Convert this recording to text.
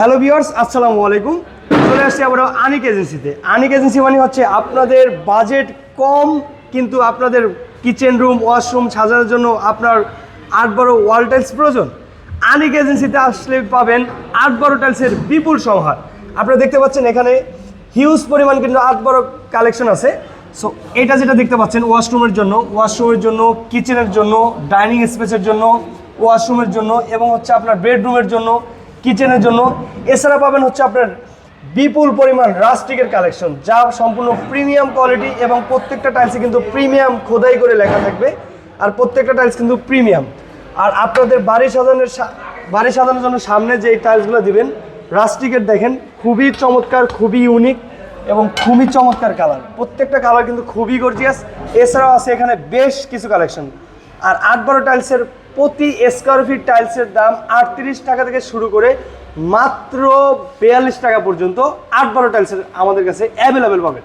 Hello viewers, আসসালামু আলাইকুম। চলে আসছি আবার আনিক এজেন্সিতে। আনিক এজেন্সি মানে হচ্ছে আপনাদের বাজেট কম কিন্তু আপনাদের কিচেন রুম ওয়াশরুম সাজানোর জন্য আপনার 8-12 ওয়াল টাইলস প্রয়োজন। আনিক এজেন্সিতে আসলে পাবেন 8-12 টাইলসের বিপুল সমাহার। আপনারা দেখতে পাচ্ছেন এখানে হিউজ পরিমাণ কিন্তু 8-12 কালেকশন আছে। সো এটা যেটা দেখতে পাচ্ছেন ওয়াশরুমের জন্য, কিচেনের জন্য, ডাইনিং স্পেসের জন্য, ওয়াশরুমের জন্য এবং হচ্ছে আপনার বেডরুমের জন্য, কিচেনের জন্য। এছাড়া পাবেন হচ্ছে আপনার বিপুল পরিমাণ রাস্টিকের কালেকশন, যা সম্পূর্ণ প্রিমিয়াম কোয়ালিটি এবং প্রত্যেকটা টাইলসে কিন্তু প্রিমিয়াম খোদাই করে লেখা থাকবে। আর প্রত্যেকটা টাইলস কিন্তু প্রিমিয়াম। আর আপনাদের বাড়ি সাজানোর জন্য সামনে যে টাইলসগুলো দিবেন রাস্টিকের, দেখেন খুবই চমৎকার, খুবই ইউনিক এবং খুবই চমৎকার কালার। প্রত্যেকটা কালার কিন্তু খুবই গর্জিয়াস। এছাড়াও আছে এখানে বেশ কিছু কালেকশন। আর 8-12 টাইলসের প্রতি স্কোয়ার ফিট টাইলসের দাম 38 টাকা থেকে শুরু করে মাত্র 42 টাকা পর্যন্ত 8-12 টাইলসের আমাদের কাছে অ্যাভেলেবেল পাবেন।